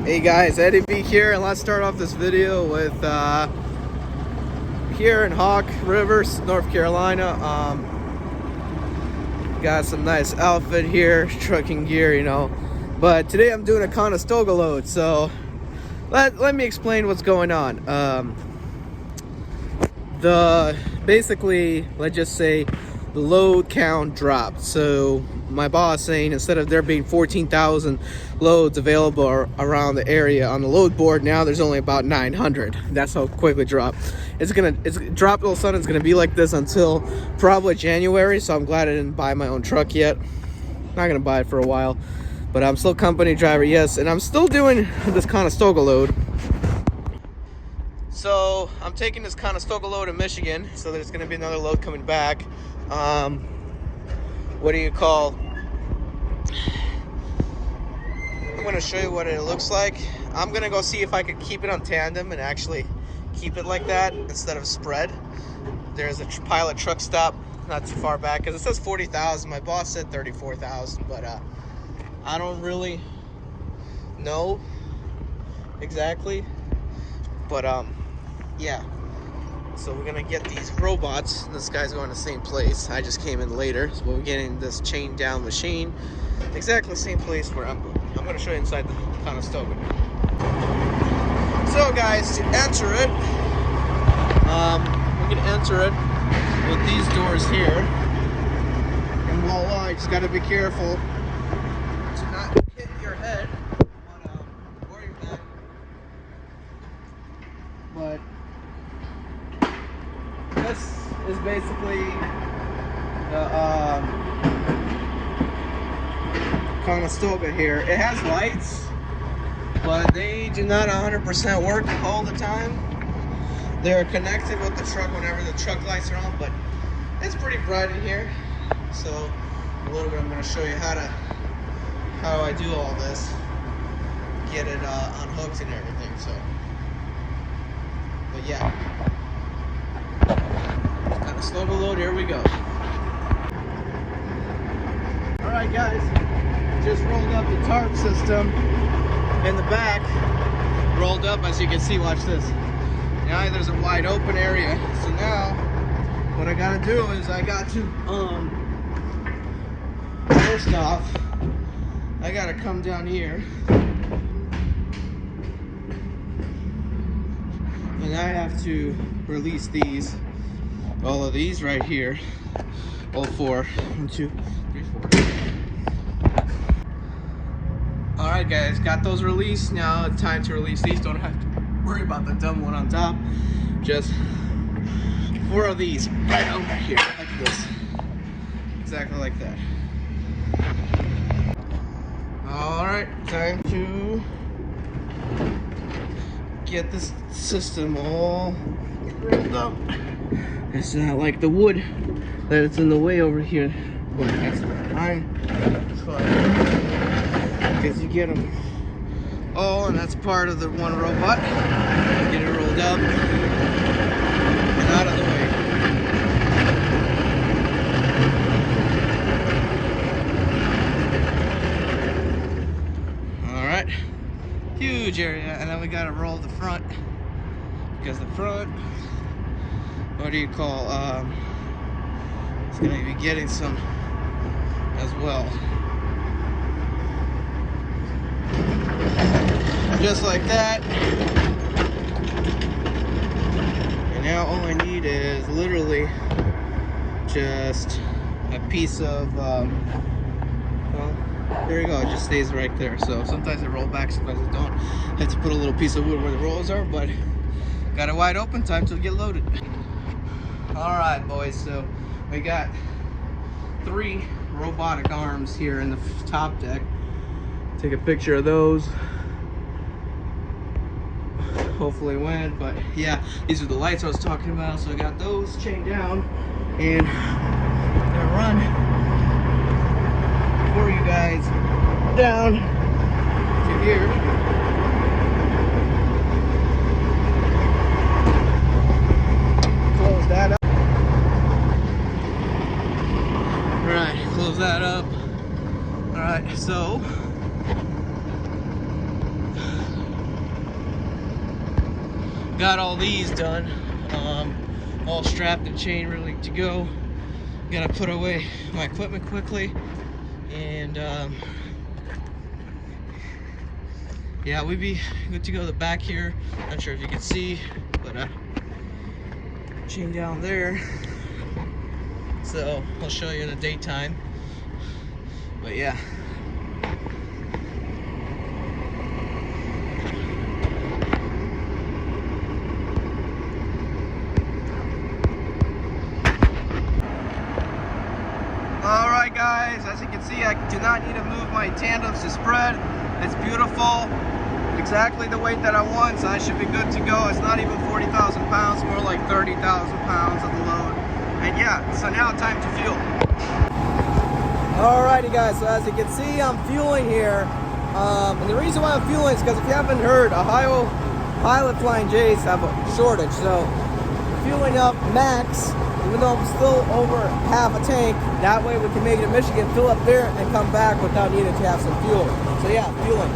Hey guys, Eddie B here, and let's start off this video with here in Hawk River, North Carolina. Got some nice outfit here, trucking gear, you know. But today I'm doing a Conastoga load, so let me explain what's going on. Basically, let's just say the load count dropped. So my boss saying instead of there being 14,000 loads available around the area on the load board, now there's only about 900. That's how quickly it dropped. It's dropped all of a sudden. It's gonna be like this until probably January. So I'm glad I didn't buy my own truck yet. Not gonna buy it for a while, but I'm still company driver, yes, and I'm still doing this Conestoga load. So I'm taking this Conestoga load in Michigan, so there's going to be another load coming back. What do you call? I'm going to show you what it looks like. I'm going to go see if I could keep it on tandem and actually keep it like that instead of spread. There's a pilot truck stop not too far back because it says 40,000. My boss said 34,000, but I don't really know exactly. But yeah, so we're gonna get these robots. This guy's going to the same place. I just came in later, so we're getting this chain down machine, exactly the same place where I'm going. I'm gonna show you inside the Conestoga. So guys, to enter it, we're gonna enter it with these doors here, and voila, you just gotta be careful to not hit your head or your back. But this is basically the Conestoga here. It has lights, but they do not 100% work all the time. They're connected with the truck whenever the truck lights are on, but it's pretty bright in here. So a little bit, I'm going to show you how I do all this, get it unhooked and everything. So. But yeah, Conestoga load, here we go. Alright guys, just rolled up the tarp system in the back. Rolled up, as you can see, watch this. Now there's a wide open area. So now, what I gotta do is I got to, first off, I gotta come down here. And I have to release these, all of these right here, all four. 1, 2, 3, 4. All right, guys, got those released. Now it's time to release these. Don't have to worry about the dumb one on top. Just 4 of these right over here, like this, exactly like that. All right, time to get this system all ripped up. It's not like the wood that it's in the way over here, but that's fine. Because you get them all, and that's part of the one robot. Get it rolled up and out of the way. All right. Huge area, and then we gotta roll the front, because the front, what do you call, it's gonna be getting some as well. Just like that. And now all I need is literally just a piece of, well, there you go, it just stays right there. So sometimes I roll back, sometimes I don't. I have to put a little piece of wood where the rolls are, but got it wide open, time to get loaded. All right, boys, so we got 3 robotic arms here in the top deck. Take a picture of those. Hopefully win, but yeah, these are the lights I was talking about. So I got those chained down, and I'm gonna run for you guys down to here. Close that up. All right, close that up. All right, so got all these done, all strapped and chained, ready to go. Gotta put away my equipment quickly, and yeah, we'd be good to go. The back here, not sure if you can see, but chain down there, so I'll show you in the daytime. But yeah, alright guys, as you can see, I do not need to move my tandems to spread. It's beautiful, exactly the weight that I want, so I should be good to go. It's not even 40,000 pounds, more like 30,000 pounds of the load. And yeah, so now time to fuel. Alrighty guys, so as you can see, I'm fueling here. And the reason why I'm fueling is because if you haven't heard, Ohio Pilot Flying J's have a shortage. So fueling up max, even though I'm still over half a tank, that way we can make it to Michigan, fill up there, and come back without needing to have some fuel. So yeah, fueling.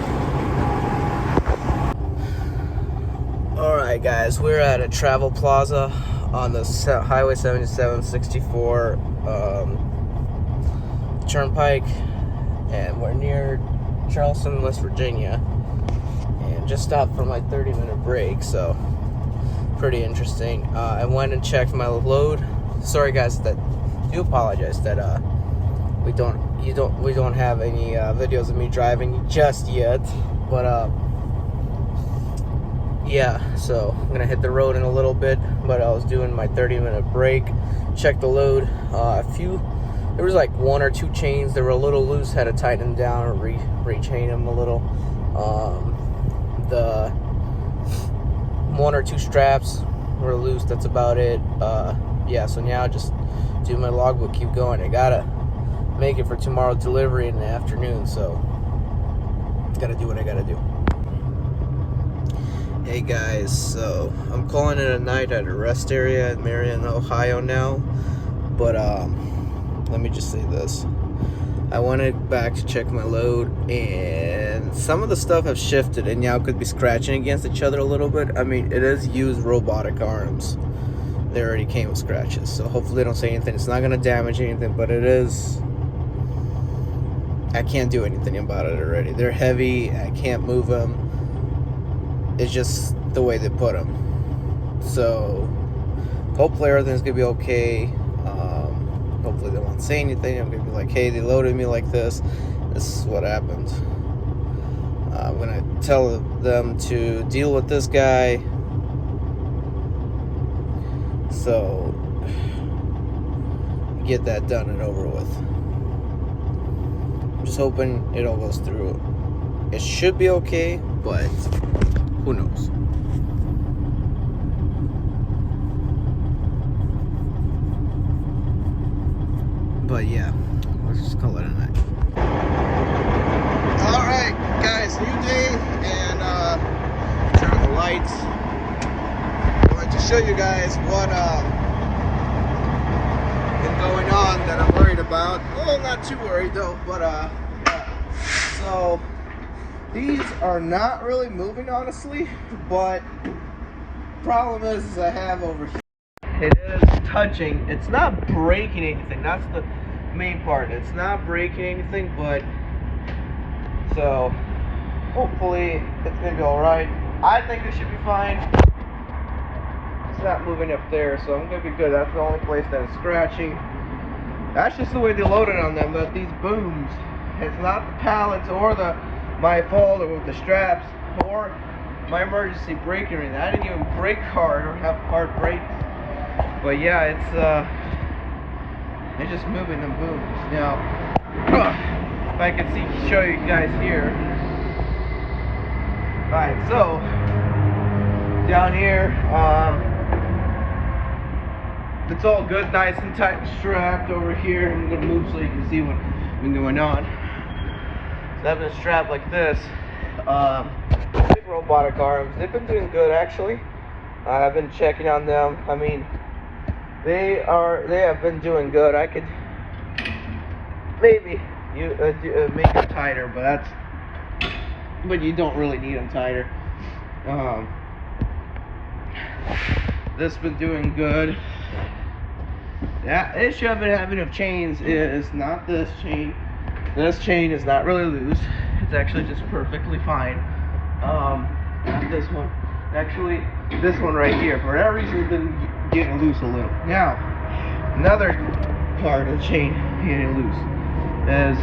Alright guys, we're at a travel plaza on the Highway 7764 Turnpike, and we're near Charleston, West Virginia, and just stopped for my 30-minute break, so pretty interesting. I went and checked my load. Sorry guys, that do apologize that we don't have any videos of me driving just yet, but yeah, so I'm gonna hit the road in a little bit, but I was doing my 30-minute break, checked the load. There was like one or two chains that were a little loose, had to tighten them down or re-chain them a little. The one or two straps were loose, that's about it. Yeah, so now just do my logbook, keep going. I gotta make it for tomorrow's delivery in the afternoon, so gotta do what I gotta do. Hey guys, so I'm calling it a night at a rest area in Marion, Ohio now, but let me just say this. I went back to check my load, and some of the stuff has shifted and now could be scratching against each other a little bit. I mean, it is used robotic arms. They already came with scratches, so hopefully they don't say anything. It's not going to damage anything, but it is... I can't do anything about it already. They're heavy, I can't move them. It's just the way they put them. So, hopefully everything's going to be okay. Hopefully they won't say anything. I'm going to be like, hey, they loaded me like this. This is what happened. I'm going to tell them to deal with this guy. So, get that done and over with. I'm just hoping it all goes through. It should be okay, but who knows? But yeah, let's just call it a night. Alright guys, new day, and turn on the lights. I wanted to show you guys what been going on that I'm worried about. Well, not too worried though, but yeah. So these are not really moving honestly, but problem is I have over here, it is touching. It's not breaking anything. That's the main part. It's not breaking anything, but so hopefully it's gonna be all right. I think it should be fine. It's not moving up there, so I'm gonna be good. That's the only place that is scratching. That's just the way they loaded on them. But these booms, it's not the pallets or my fault or with the straps or my emergency braking or anything. I didn't even brake hard or have hard brakes. But yeah, it's just moving them booms. Now, if I can show you guys here. Alright, so down here, it's all good, nice and tight and strapped over here. I'm gonna move so you can see what's been going on. So I've been strapped like this. Big robotic arms. They've been doing good actually. I've been checking on them. I mean, they have been doing good. I could maybe make them tighter, but you don't really need them tighter. This been doing good. The issue I've been having of chains is not this chain. This chain is not really loose. It's actually just perfectly fine. Not this one. Actually, this one right here, for whatever reason, has been getting loose a little. Now, another part of the chain getting loose is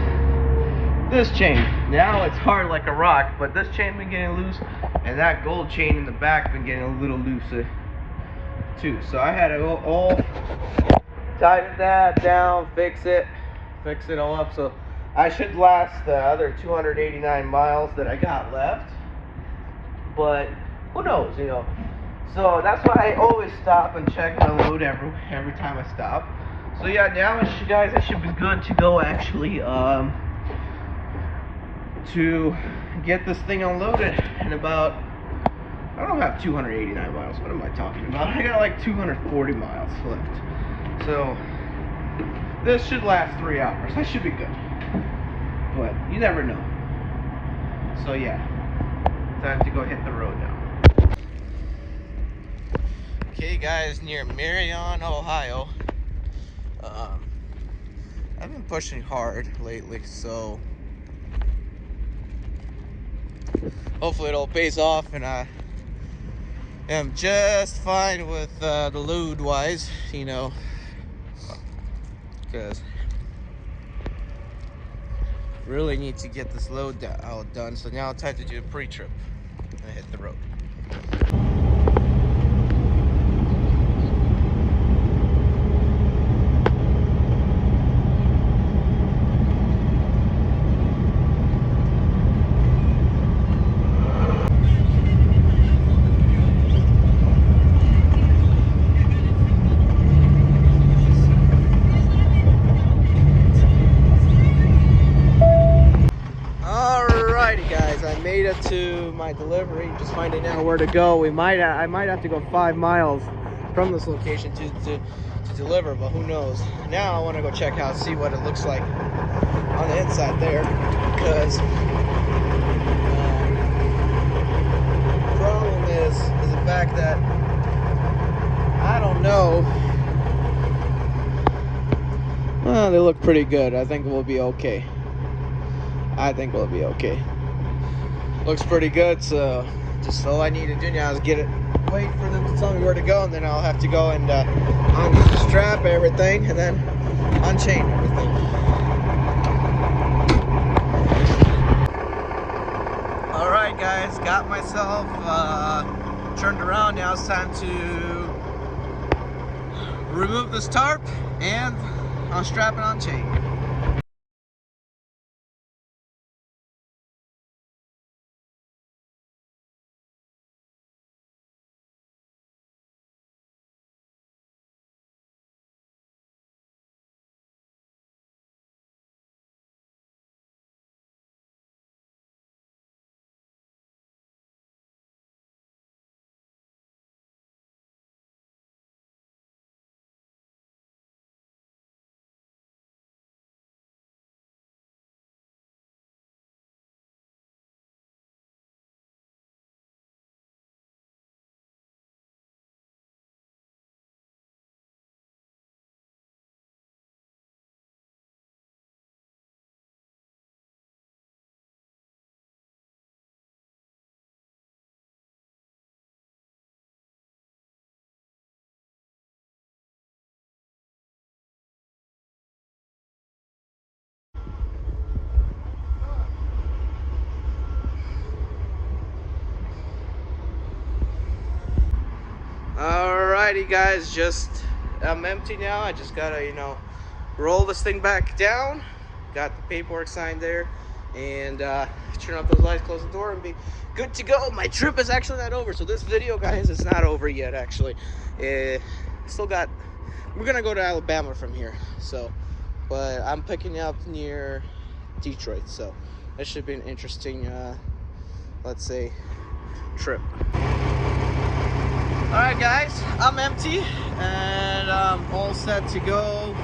this chain. Now it's hard like a rock, but this chain been getting loose, and that gold chain in the back been getting a little looser too. So I had to go all tighten that down, fix it all up. So I should last the other 289 miles that I got left, but who knows, you know. So that's why I always stop and check my load every time I stop. So yeah, now guys, I should be good to go actually to get this thing unloaded in about, I don't have 289 miles. What am I talking about? I got like 240 miles left. So this should last 3 hours. I should be good. But you never know. So yeah, time to go hit the road now. Okay guys, near Marion, Ohio. I've been pushing hard lately, so hopefully it all pays off, and I am just fine with the load wise, you know, because really need to get this load done. So now it's time to do a pre-trip and hit the road. Made it to my delivery. Just finding out where to go. I might have to go 5 miles from this location to deliver, but who knows. Now I want to go check out, see what it looks like on the inside there, because the problem is the fact that I don't know. Well, they look pretty good. I think we'll be okay. Looks pretty good, so just all I need to do now is wait for them to tell me where to go, and then I'll have to go and unstrap everything and then unchain everything. Alright guys, got myself turned around. Now it's time to remove this tarp and unstrap and unchain. Alrighty guys, I'm empty now. I just gotta, you know, roll this thing back down. Got the paperwork signed there, and turn off those lights, close the door, and be good to go. My trip is actually not over, so this video, guys, is not over yet. Actually, we're gonna go to Alabama from here. So, but I'm picking up near Detroit, so that should be an interesting, let's say, trip. Alright guys, I'm empty and I'm all set to go.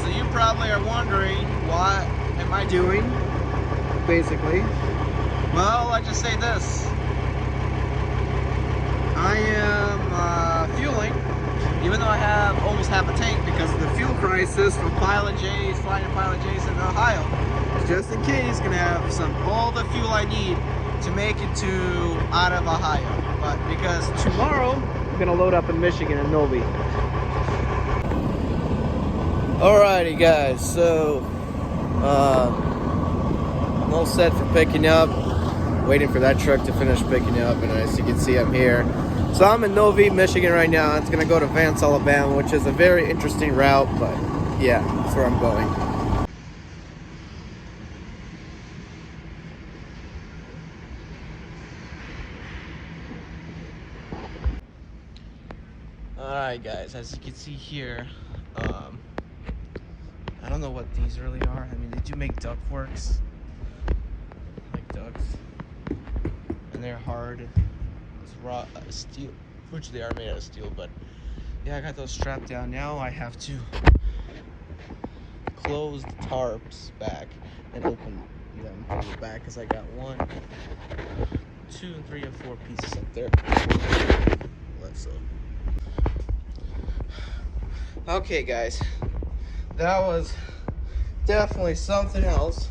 So you probably are wondering, what am I doing, basically? Well, I just say this. I am fueling, even though I have almost half a tank because of the fuel crisis from Pilot J's, flying to Pilot J's in Ohio. Just in case, gonna have all the fuel I need to make it to out of Ohio. But because tomorrow I'm gonna load up in Michigan and Novi. Alrighty guys, so I'm all set for picking up. Waiting for that truck to finish picking up, and as you can see, I'm here. So I'm in Novi, Michigan right now. It's gonna go to Vance, Alabama, which is a very interesting route, but yeah, that's where I'm going. Alright guys, as you can see here, I don't know what these really are. I mean, they do make duct works, like ducts, and they're hard. It's raw steel, which they are made out of steel, but yeah, I got those strapped down. Now I have to close the tarps back and open them from the back, because I got 1, 2, 3, and 4 pieces up there. Left side. Okay guys, that was definitely something else.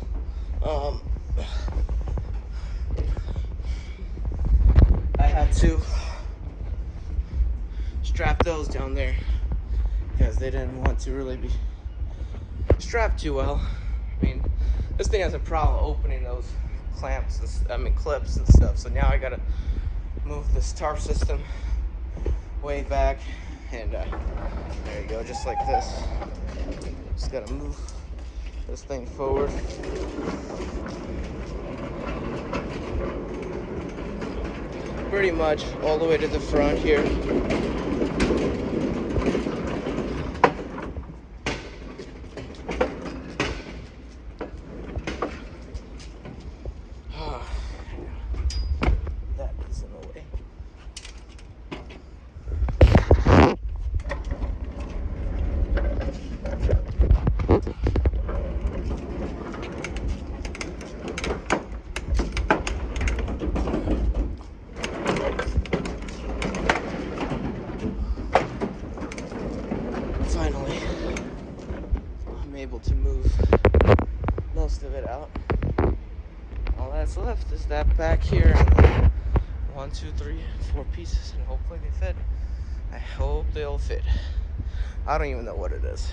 I had to strap those down there because they didn't want to really be strapped too well. I mean, this thing has a problem opening those clamps, clips and stuff. So now I gotta move this tarp system way back, and there you go, just like this. Just gotta move this thing forward. Pretty much all the way to the front here. That is in the way. Finally, I'm able to move most of it out. All that's left is that back here, and then 1, 2, 3, 4 pieces, and hopefully they fit. I hope they'll fit. I don't even know what it is.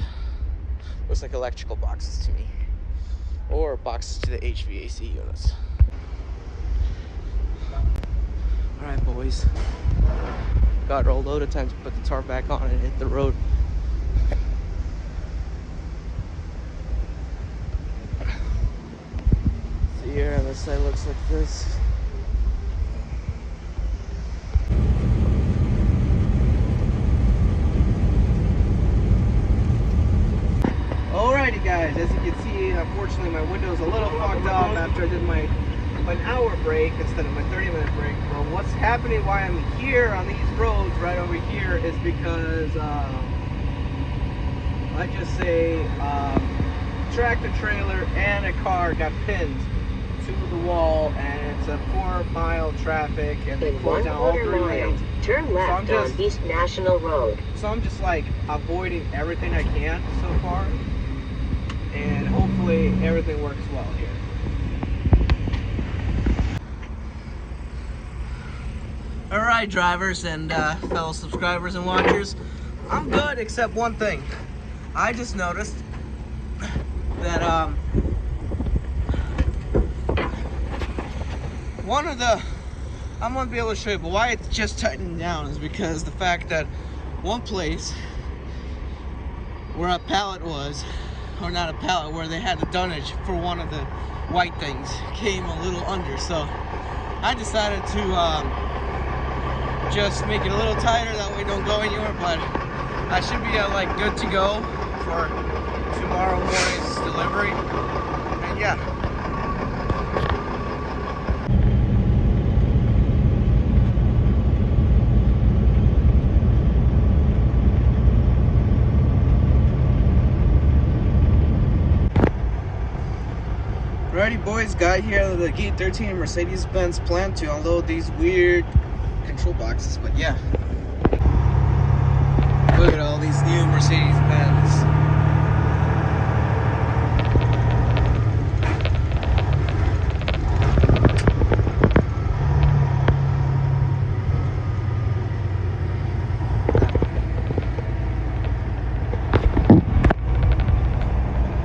Looks like electrical boxes to me, or boxes to the HVAC units. All right, boys. Got rolled out. Time to put the tarp back on and hit the road. See here on this side looks like this. Alrighty guys, as you can see, unfortunately my window's a little fogged up after I did an hour break instead of my 30-minute break. But what's happening why I'm here on these roads right over here is because let's just say tractor trailer and a car got pinned to the wall, and it's a 4-mile traffic, and they closed down all 3 lanes. Turn left on East National Road. So I'm just like avoiding everything I can so far, and hopefully everything works well here. Alright drivers and fellow subscribers and watchers, I'm good except one thing. I just noticed that one of the, I'm gonna be able to show you, but why it's just tightening down is because the fact that one place where a pallet was, or not a pallet, where they had the dunnage for one of the white things came a little under, so I decided to just make it a little tighter, that way it don't go anywhere. But I should be like good to go for tomorrow morning's delivery, and yeah. Alrighty boys, got here the Gate 13 Mercedes-Benz plan to unload these weird control boxes, but yeah. Look at all these new Mercedes-Benz.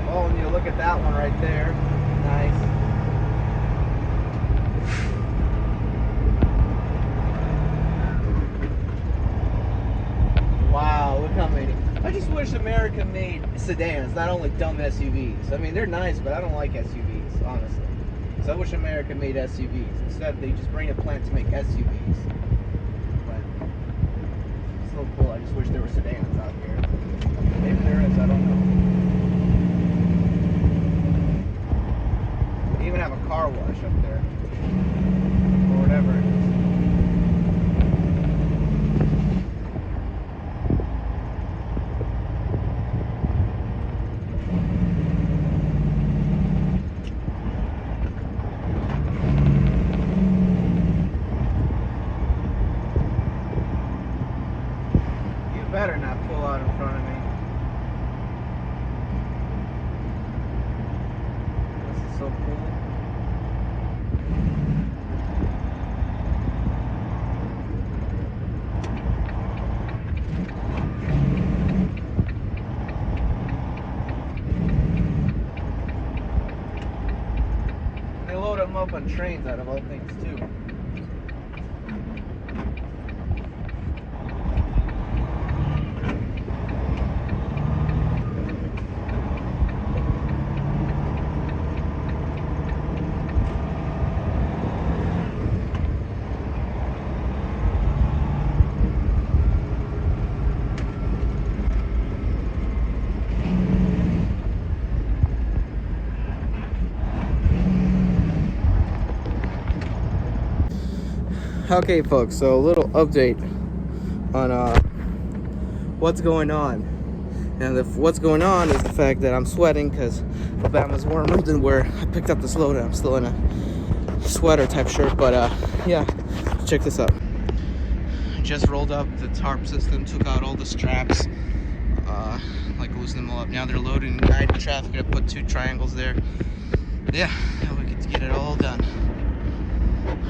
Oh, and you look at that one right there. Nice. Wow, look how many. I just wish America made sedans, not only dumb SUVs. I mean, they're nice, but I don't like SUVs, honestly. So I wish America made SUVs. Instead, they just bring a plant to make SUVs. But it's so cool. I just wish there were sedans out here. Maybe there is, I don't know. They even have a car wash up there. Or whatever it is. Better not pull out in front of me. This is so cool. They load them up on trains out of all things too. Okay, folks, so a little update on what's going on. And what's going on is the fact that I'm sweating because Alabama's warmer than where I picked up this load. I'm still in a sweater type shirt, but yeah, check this out. Just rolled up the Tarp system, took out all the straps, like loosened them all up. Now they're loading guiding traffic. I put 2 triangles there. Yeah, we get to get it all done.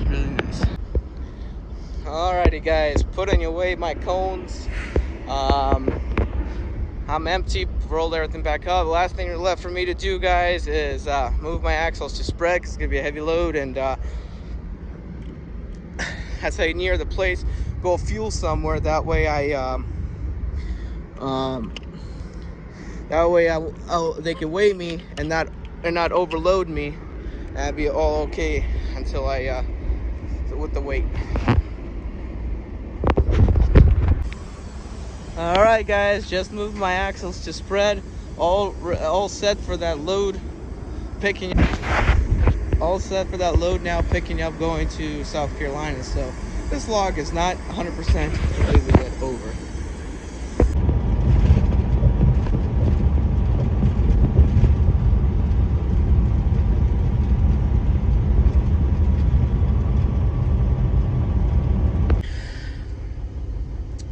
Really nice. Alrighty guys, putting away my cones. I'm empty, rolled everything back up. The last thing left for me to do, guys, is move my axles to spread because it's gonna be a heavy load, and as I near the place, go fuel somewhere. That way they can weigh me and not overload me. That'd be all okay until I with the weight. All right, guys, just moved my axles to spread. All set for that load. All set for that load now. Picking up, going to South Carolina. So this log is not 100% completely yet over.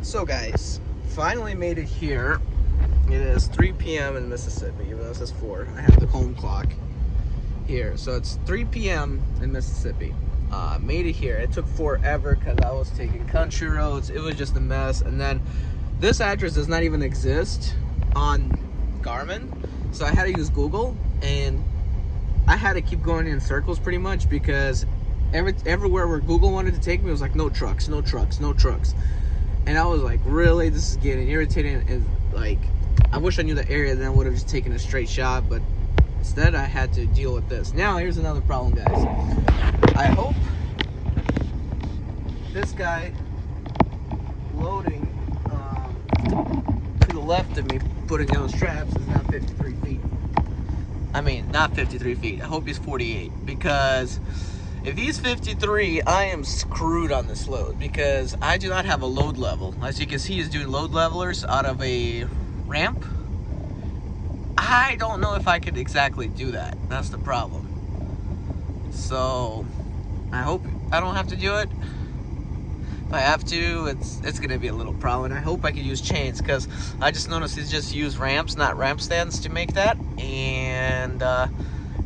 So, guys, finally made it here. It is 3 p.m. in Mississippi, even though it says 4. I have the home clock here. So it's 3 p.m. in Mississippi. Made it here. It took forever because I was taking country roads. It was just a mess. And then this address does not even exist on Garmin. So I had to use Google, and I had to keep going in circles pretty much because everywhere where Google wanted to take me, it was like, no trucks, no trucks, no trucks. And I was like, really? This is getting irritating. And like, I wish I knew the area, then I would have just taken a straight shot. But instead, I had to deal with this. Now, here's another problem, guys. I hope this guy loading to the left of me, putting down straps, is not 53 feet. I mean, not 53 feet. I hope he's 48. Because if he's 53, I am screwed on this load because I do not have a load level. As you can see, he's doing load levelers out of a ramp. I don't know if I could exactly do that. That's the problem. So I hope I don't have to do it. If I have to, it's gonna be a little problem. And I hope I can use chains, because I just noticed he's just used ramps, not ramp stands, to make that. And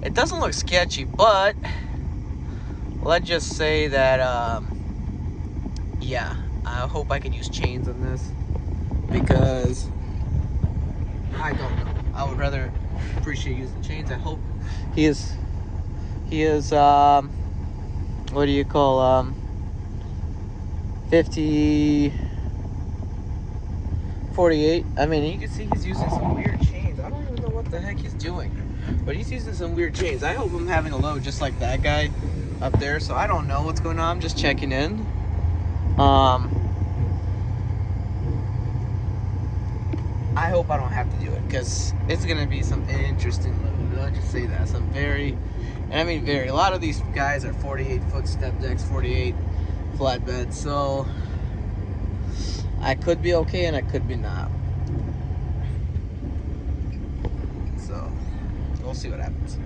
it doesn't look sketchy, but let's just say that yeah, I hope I can use chains on this, because I don't know. I would rather appreciate using chains. I hope he is what do you call 50 48. I mean, you can see he's using some weird chains. I don't even know what the heck he's doing, but he's using some weird chains. I hope I'm having a load just like that guy up there. So I don't know what's going on. I'm just checking in. I hope I don't have to do it, because it's gonna be some interesting load. I'll just say that. Some very, and I mean very, a lot of these guys are 48-foot step decks, 48 flatbeds, so I could be okay and I could be not. So we'll see what happens.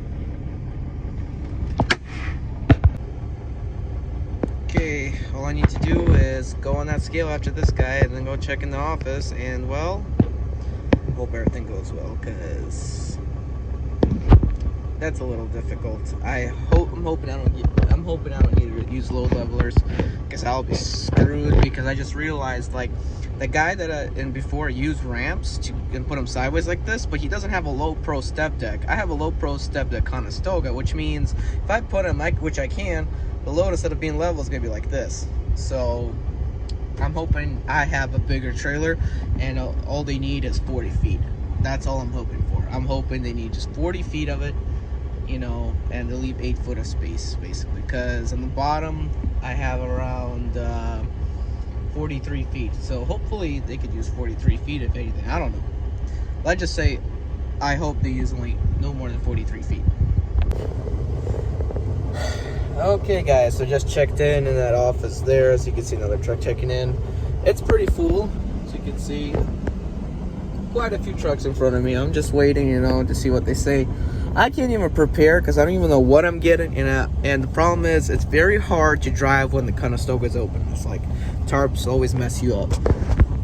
Okay, all I need to do is go on that scale after this guy and then go check in the office, and well, hope everything goes well, because that's a little difficult. I'm hoping I don't need to use load levelers, because I'll be screwed, because I just realized, like, the guy that and before used ramps and put them sideways like this, but he doesn't have a low pro step deck. I have a low pro step deck Conastoga, which means if I put him, which I can, the load instead of being level is gonna be like this. So I'm hoping I have a bigger trailer, and all they need is 40 feet. That's all I'm hoping for. I'm hoping they need just 40 feet of it, you know, and they'll leave 8 foot of space, basically. Because on the bottom, I have around 43 feet. So hopefully they could use 43 feet, if anything. I don't know. Let's just say I hope they use only no more than 43 feet. Okay guys, so just checked in that office there. As you can see, another truck checking in. It's pretty full, as you can see. Quite a few trucks in front of me. I'm just waiting, you know, to see what they say. I can't even prepare, because I don't even know what I'm getting. And the problem is, it's very hard to drive when the Conestoga is open. It's like tarps always mess you up.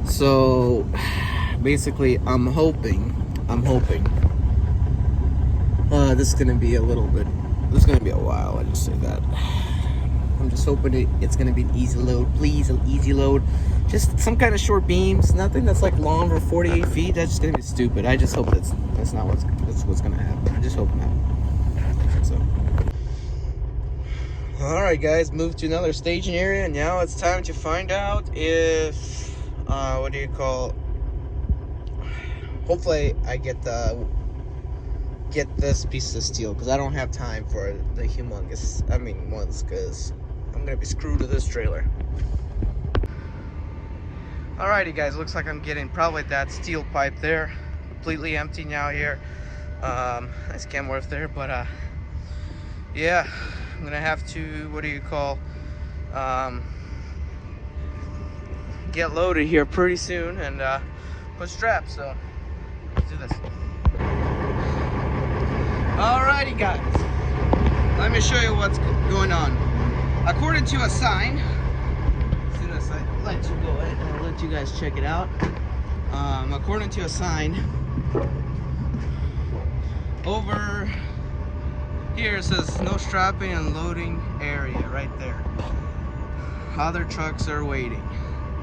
So basically, I'm hoping this is gonna be a little bit. This is gonna be a while. I just say that. I'm just hoping it's gonna be an easy load. Please, an easy load. Just some kind of short beams. Nothing that's like long for 48 feet. That's just gonna be stupid. I just hope that's not what's gonna happen. I just hope not. So, all right, guys, move to another staging area, and now it's time to find out if what do you call? Hopefully, I get this piece of steel, because I don't have time for the humongous ones, because I'm gonna be screwed with this trailer. Alrighty guys, looks like I'm getting probably that steel pipe there, completely empty now here. Nice Kenworth there, but yeah, I'm gonna have to, what do you call, get loaded here pretty soon and put straps, so let's do this. Alrighty guys, let me show you what's going on. According to a sign, as soon as I let you go in, I'll let you guys check it out. According to a sign, over here it says no strapping and loading area right there. Other trucks are waiting.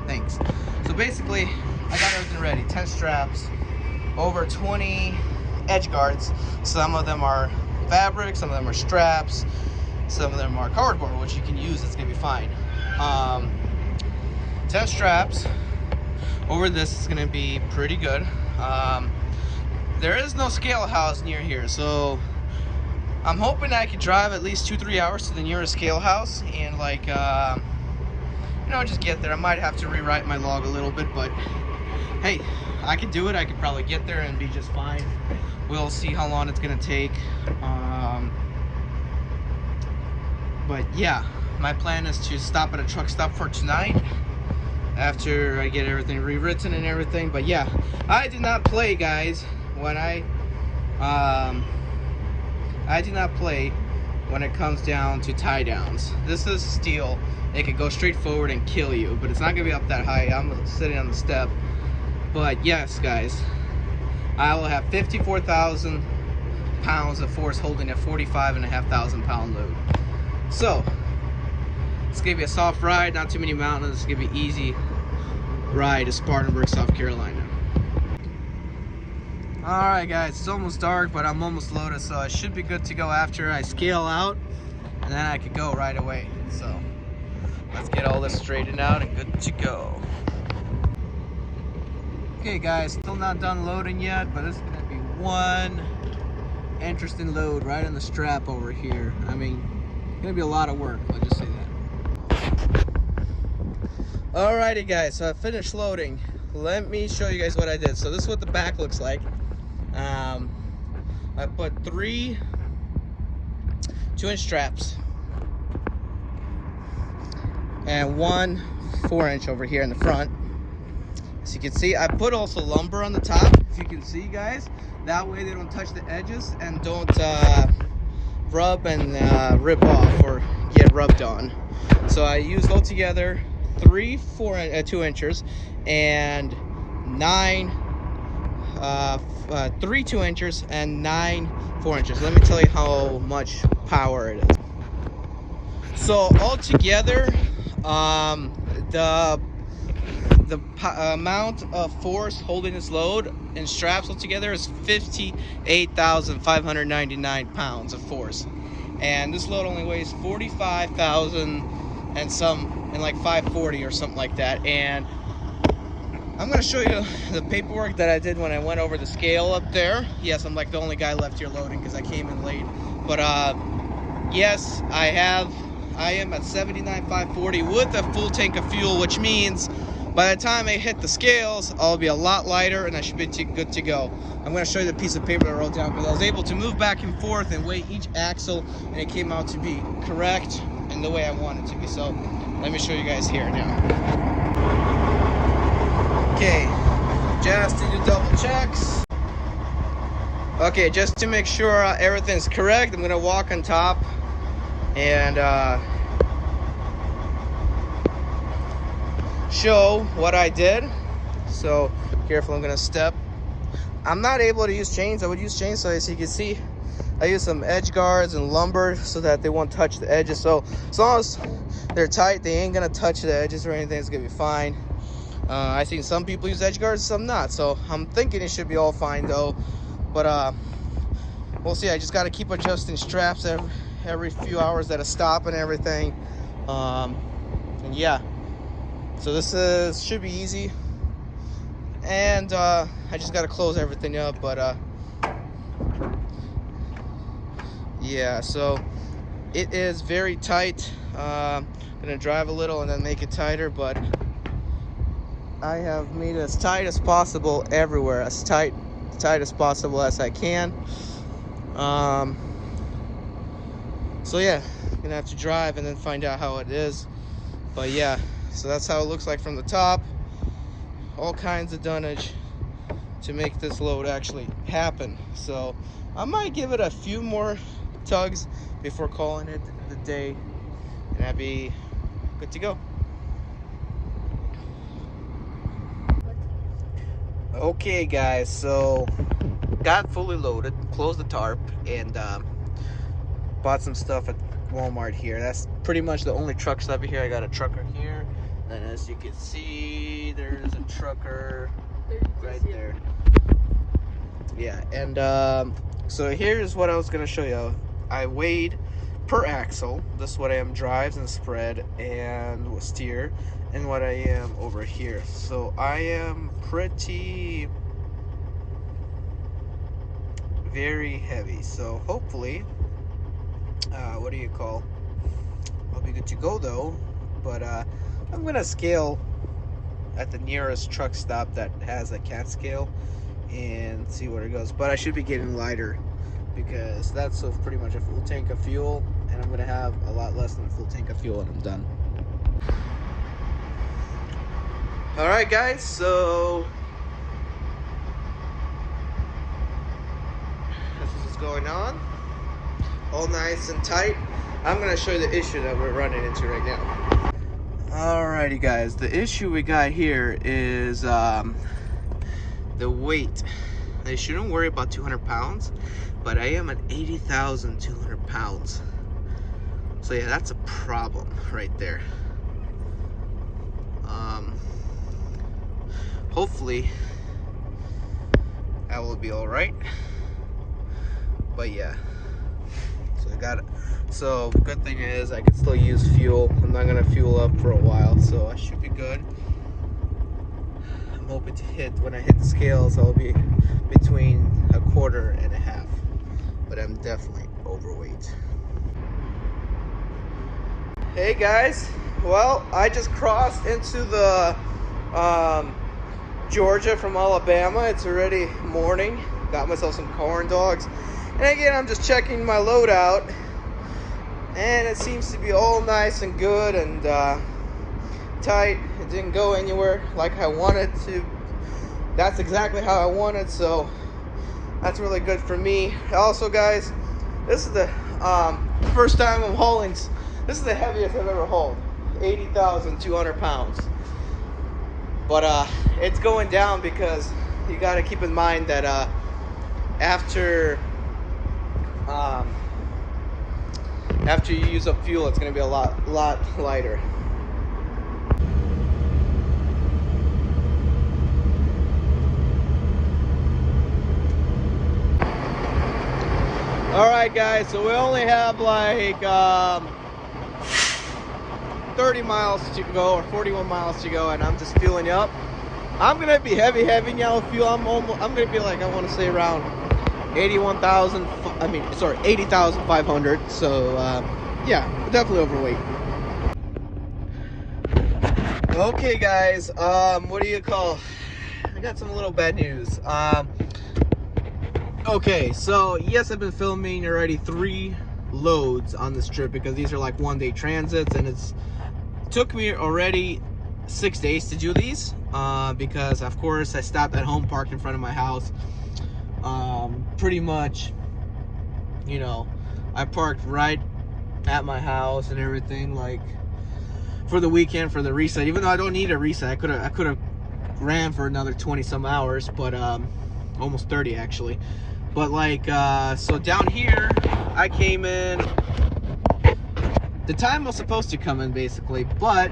Thanks. So basically, I got everything ready. 10 straps, over 20 edge guards. Some of them are fabric, some of them are straps, some of them are cardboard, which you can use. It's gonna be fine. 10 straps over this is gonna be pretty good. There is no scale house near here, so I'm hoping I could drive at least 2-3 hours to the nearest scale house and, like, you know, just get there. I might have to rewrite my log a little bit, but hey, I could do it. I could probably get there and be just fine. We'll see how long it's gonna take. But yeah, my plan is to stop at a truck stop for tonight after I get everything rewritten and everything. But yeah, I did not play, guys, when I did not play when it comes down to tie downs. This is steel. It could go straight forward and kill you, but it's not gonna be up that high. I'm sitting on the step. But yes, guys, I will have 54,000 pounds of force holding a 45,500 pound load. So it's gonna be a soft ride, not too many mountains. It's gonna be easy ride to Spartanburg, South Carolina. Alright guys, it's almost dark, but I'm almost loaded, so I should be good to go after I scale out, and then I could go right away. So let's get all this straightened out and good to go. Okay guys, still not done loading yet, but this is gonna be one interesting load right on the strap over here. I mean, it's gonna be a lot of work, I'll just say that. Alrighty guys, so I finished loading. Let me show you guys what I did. So this is what the back looks like. I put 3 2-inch straps and 1 4-inch over here in the front. As you can see, I put also lumber on the top, if you can see guys. That way they don't touch the edges and don't rub and rip off or get rubbed on. So I used altogether 3 2-inchers and 3 2-inchers and 9 4-inchers. Let me tell you how much power it is. So altogether, the amount of force holding this load in straps altogether is 58,599 pounds of force, and this load only weighs 45,000 and some, and like 540 or something like that. And I'm going to show you the paperwork that I did when I went over the scale up there. Yes, I'm like the only guy left here loading because I came in late. But yes, I am at 79,540 with a full tank of fuel, which means by the time I hit the scales, I'll be a lot lighter and I should be good to go. I'm going to show you the piece of paper that I wrote down because I was able to move back and forth and weigh each axle, and it came out to be correct and the way I want it to be. So let me show you guys here now. Okay, just to do double checks. Okay, just to make sure everything's correct, I'm gonna walk on top and show what I did. So careful, I'm gonna step. I'm not able to use chains. I would use chains, so as you can see, I use some edge guards and lumber so that they won't touch the edges. So as long as they're tight, they ain't gonna touch the edges or anything. It's gonna be fine. I've seen some people use edge guards, some not. So I'm thinking it should be all fine though. But we'll see. I just got to keep adjusting straps every few hours at a stop and everything. And yeah, so this should be easy. And I just got to close everything up. But yeah, so it is very tight. I'm gonna drive a little and then make it tighter, but I have made it as tight as possible everywhere, as tight as possible as I can. So yeah, I'm gonna have to drive and then find out how it is. But yeah, so that's how it looks like from the top. All kinds of dunnage to make this load actually happen. So I might give it a few more tugs before calling it the day, and I'd be good to go. Okay guys, so got fully loaded, closed the tarp, and bought some stuff at Walmart here. That's pretty much the only truck stop here. I got a trucker here, and as you can see, there's a trucker right there. Yeah, and so here's what I was gonna show you. I weighed per axle. This is what I am drives and spread and steer, and what I am over here. So I am pretty very heavy. So hopefully, what do you call? I'll be good to go though. But I'm gonna scale at the nearest truck stop that has a cat scale and see where it goes. But I should be getting lighter because that's pretty much a full tank of fuel, and I'm gonna have a lot less than a full tank of fuel and I'm done. All right guys, so this is what's going on. all nice and tight. I'm gonna show you the issue that we're running into right now. Alrighty guys, the issue we got here is the weight. I shouldn't worry about 200 pounds, but I am at 80,200 pounds. So yeah, that's a problem right there. Hopefully that will be all right. But yeah, so I got it. So good thing is I can still use fuel. I'm not gonna fuel up for a while, so I should be good. I'm hoping to hit, when I hit the scales, I'll be between 1/4 and 1/2. But I'm definitely overweight. Hey guys, well, I just crossed into the Georgia from Alabama. It's already morning. Got myself some corn dogs. And again, I'm just checking my load out. And it seems to be all nice and good and tight. It didn't go anywhere like I wanted to. That's exactly how I wanted, so that's really good for me. Also guys, this is the first time I'm hauling. This is the heaviest I've ever hauled. 80,200 pounds. But it's going down because you got to keep in mind that after you use up fuel, it's going to be a lot lighter. All right, guys. So we only have like 30 miles to go, or 41 miles to go, and I'm just fueling up. I'm gonna be heavy yellow fuel. I'm gonna be like, I want to say around 80,500. So yeah, definitely overweight. Okay guys, what do you call, I got some little bad news. Okay, so yes, I've been filming already 3 loads on this trip because these are like one-day transits, and it took me already 6 days to do these because of course I stopped at home, parked in front of my house. Pretty much, you know, I parked right at my house and everything, like for the weekend, for the reset. Even though I don't need a reset, I could have ran for another 20 some hours, but almost 30 actually. But like so down here I came in, the time was supposed to come in basically, but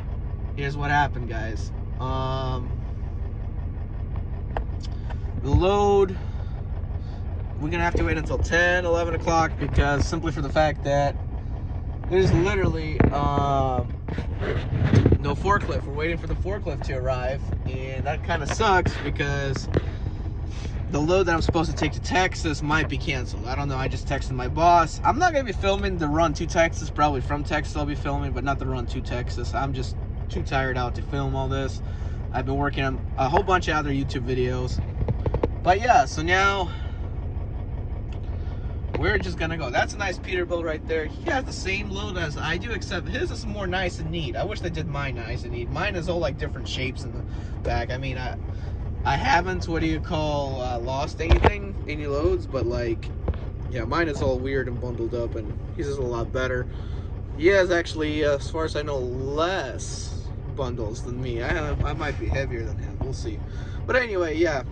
here's what happened, guys. The load, we're gonna have to wait until 10, 11 o'clock because simply for the fact that there's literally no forklift. We're waiting for the forklift to arrive, and that kind of sucks because the load that I'm supposed to take to Texas might be canceled. I don't know. I just texted my boss. I'm not gonna be filming the run to Texas. Probably from Texas I'll be filming, but not the run to Texas. I'm just too tired out to film all this. I've been working on a whole bunch of other YouTube videos. But yeah, so now we're just gonna go. That's a nice Peterbilt right there. He has the same load as I do, except his is more nice and neat. I wish they did mine nice and neat. Mine is all like different shapes in the back. I mean, I haven't, what do you call, lost any loads, but like, yeah, mine is all weird and bundled up, and his is a lot better. He has actually, as far as I know, less bundles than me. I might be heavier than him. We'll see. But anyway, yeah,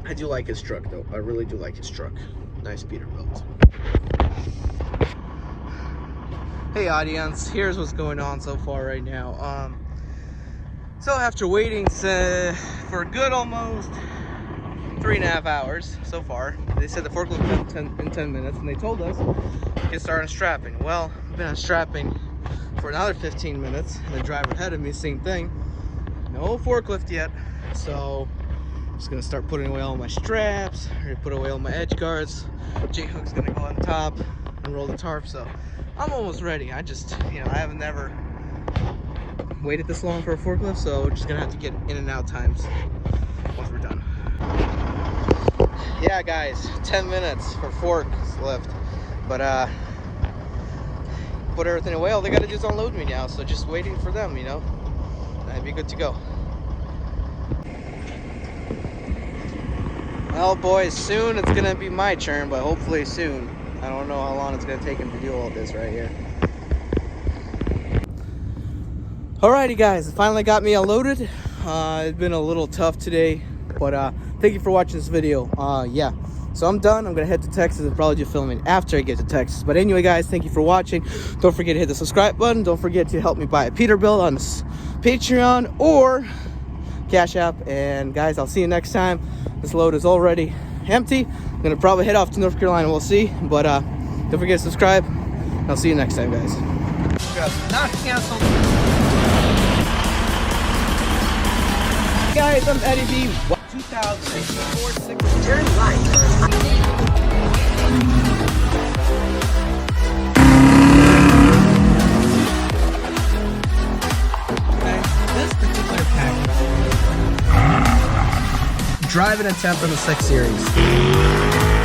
I do like his truck though. I really do like his truck. Nice Peterbilt. Hey audience, here's what's going on so far right now. So after waiting for a good almost 3.5 hours so far, they said the forklift in 10 minutes, and they told us we can start unstrapping. Well, I've been unstrapping for another 15 minutes, and the driver ahead of me, same thing. No forklift yet, so I'm just gonna start putting away all my straps, or put away all my edge guards. J-hook's gonna go on top and roll the tarp, so I'm almost ready. I just, you know, I haven't never waited this long for a forklift, so we're just gonna have to get in and out times once we're done. Yeah guys, 10 minutes for forks left, but put everything away. All they gotta do is unload me now, so just waiting for them, you know. I'd be good to go. Well boys, soon it's gonna be my turn, but hopefully soon. I don't know how long it's gonna take him to do all this right here. Alrighty guys, it finally got me unloaded. It's been a little tough today, but thank you for watching this video. Yeah, so I'm done. I'm gonna head to Texas and probably do filming after I get to Texas. But anyway guys, thank you for watching. Don't forget to hit the subscribe button. Don't forget to help me buy a Peterbilt on this Patreon or Cash App. And guys, I'll see you next time. This load is already empty. I'm gonna probably head off to North Carolina, we'll see. But don't forget to subscribe. I'll see you next time guys. Not canceled. Guys, I'm Eddie B. 2004 Turn right on this particular package. Driving a Temp in the 6 Series.